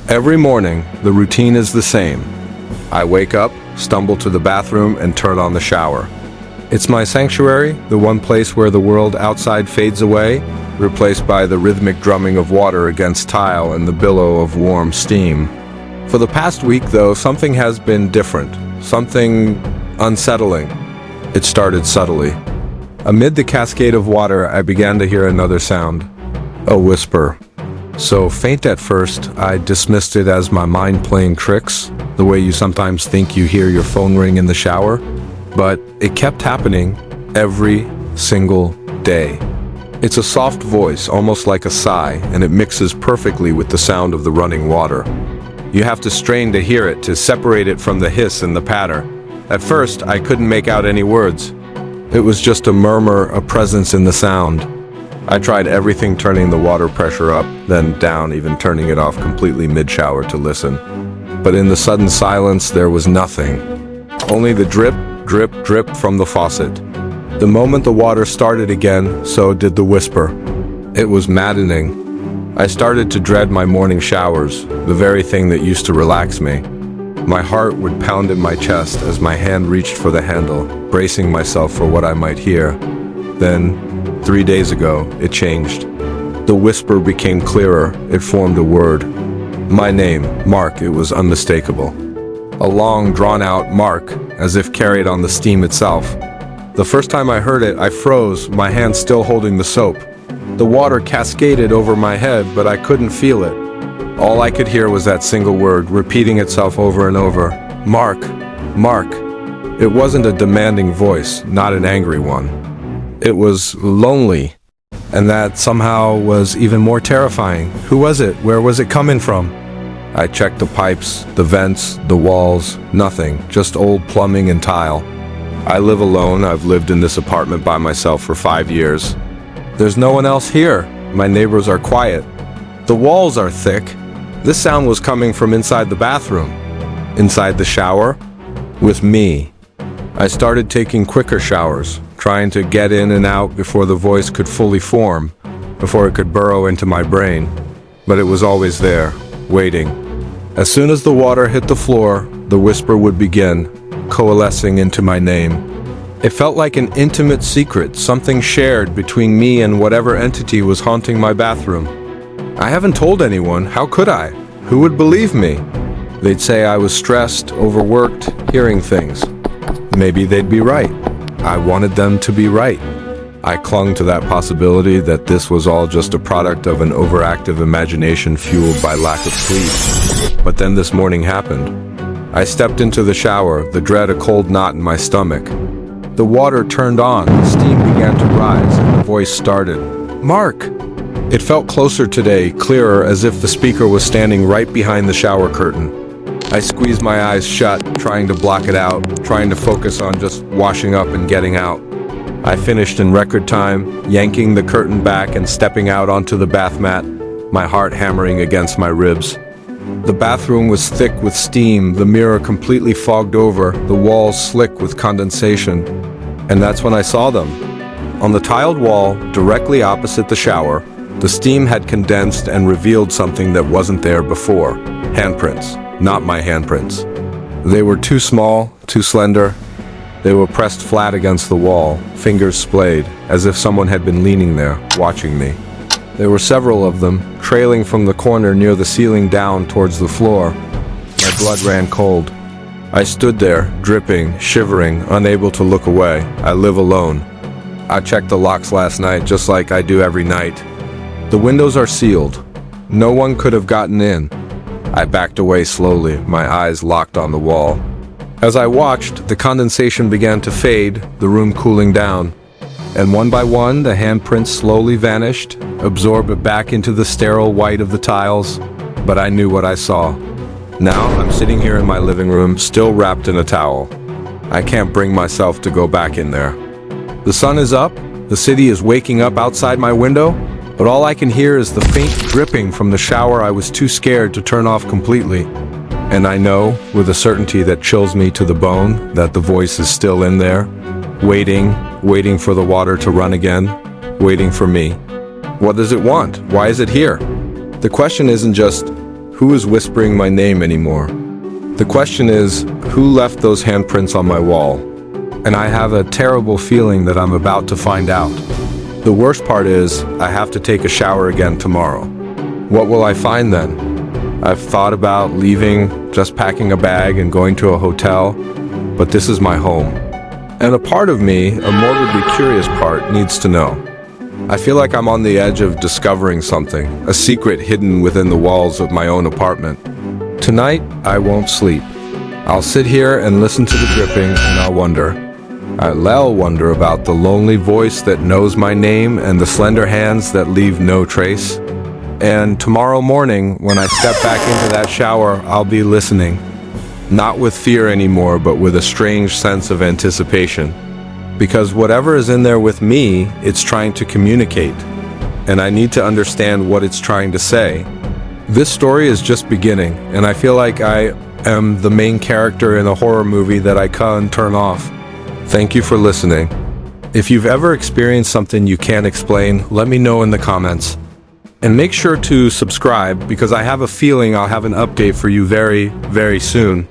Every morning, the routine is the same. I wake up, stumble to the bathroom, and turn on the shower. It's my sanctuary, the one place where the world outside fades away, replaced by the rhythmic drumming of water against tile and the billow of warm steam. For the past week, though, something has been different, something unsettling. It started subtly. Amid the cascade of water, I began to hear another sound, a whisper. So faint at first, I dismissed it as my mind playing tricks, the way you sometimes think you hear your phone ring in the shower. But it kept happening every single day. It's a soft voice, almost like a sigh, and it mixes perfectly with the sound of the running water. You have to strain to hear it, to separate it from the hiss and the patter. At first, I couldn't make out any words. It was just a murmur, a presence in the sound. I tried everything, turning the water pressure up, then down, even turning it off completely mid-shower to listen. But in the sudden silence, there was nothing. Only the drip, drip, drip from the faucet. The moment the water started again, so did the whisper. It was maddening. I started to dread my morning showers, the very thing that used to relax me. My heart would pound in my chest as my hand reached for the handle, bracing myself for what I might hear. Then, 3 days ago, it changed. The whisper became clearer. It formed a word. My name, Mark. It was unmistakable. A long, drawn-out Mark, as if carried on the steam itself. The first time I heard it, I froze, my hand still holding the soap. The water cascaded over my head, but I couldn't feel it. All I could hear was that single word, repeating itself over and over. Mark, Mark. It wasn't a demanding voice, not an angry one. It was lonely, and that somehow was even more terrifying. Who was it? Where was it coming from? I checked the pipes, the vents, the walls, nothing, just old plumbing and tile. I live alone. I've lived in this apartment by myself for 5 years. There's no one else here. My neighbors are quiet. The walls are thick. This sound was coming from inside the bathroom, inside the shower, with me. I started taking quicker showers, trying to get in and out before the voice could fully form, before it could burrow into my brain. But it was always there, waiting. As soon as the water hit the floor, the whisper would begin, coalescing into my name. It felt like an intimate secret, something shared between me and whatever entity was haunting my bathroom. I haven't told anyone. How could I? Who would believe me? They'd say I was stressed, overworked, hearing things. Maybe they'd be right. I wanted them to be right. I clung to that possibility that this was all just a product of an overactive imagination fueled by lack of sleep. But then this morning happened. I stepped into the shower, the dread a cold knot in my stomach. The water turned on, the steam began to rise, and the voice started. Mark! It felt closer today, clearer, as if the speaker was standing right behind the shower curtain. I squeezed my eyes shut, trying to block it out, trying to focus on just washing up and getting out. I finished in record time, yanking the curtain back and stepping out onto the bath mat, my heart hammering against my ribs. The bathroom was thick with steam, the mirror completely fogged over, the walls slick with condensation. And that's when I saw them. On the tiled wall, directly opposite the shower, the steam had condensed and revealed something that wasn't there before. Handprints. Not my handprints. They were too small, too slender. They were pressed flat against the wall, fingers splayed, as if someone had been leaning there, watching me. There were several of them, trailing from the corner near the ceiling down towards the floor. My blood ran cold. I stood there, dripping, shivering, unable to look away. I live alone. I checked the locks last night, just like I do every night. The windows are sealed. No one could have gotten in. I backed away slowly, my eyes locked on the wall. As I watched, the condensation began to fade, the room cooling down. And one by one, the handprints slowly vanished, absorbed back into the sterile white of the tiles. But I knew what I saw. Now, I'm sitting here in my living room, still wrapped in a towel. I can't bring myself to go back in there. The sun is up, the city is waking up outside my window, but all I can hear is the faint dripping from the shower I was too scared to turn off completely. And I know, with a certainty that chills me to the bone, that the voice is still in there, waiting for the water to run again, waiting for me. What does it want? Why is it here? The question isn't just, who is whispering my name anymore? The question is, who left those handprints on my wall? And I have a terrible feeling that I'm about to find out. The worst part is, I have to take a shower again tomorrow. What will I find then? I've thought about leaving, just packing a bag and going to a hotel, but this is my home. And a part of me, a morbidly curious part, needs to know. I feel like I'm on the edge of discovering something, a secret hidden within the walls of my own apartment. Tonight, I won't sleep. I'll sit here and listen to the dripping, and I'll wonder. I'll wonder about the lonely voice that knows my name and the slender hands that leave no trace. And tomorrow morning, when I step back into that shower, I'll be listening. Not with fear anymore, but with a strange sense of anticipation. Because whatever is in there with me, it's trying to communicate. And I need to understand what it's trying to say. This story is just beginning, and I feel like I am the main character in a horror movie that I can't turn off. Thank you for listening. If you've ever experienced something you can't explain, let me know in the comments. And make sure to subscribe, because I have a feeling I'll have an update for you very, very soon.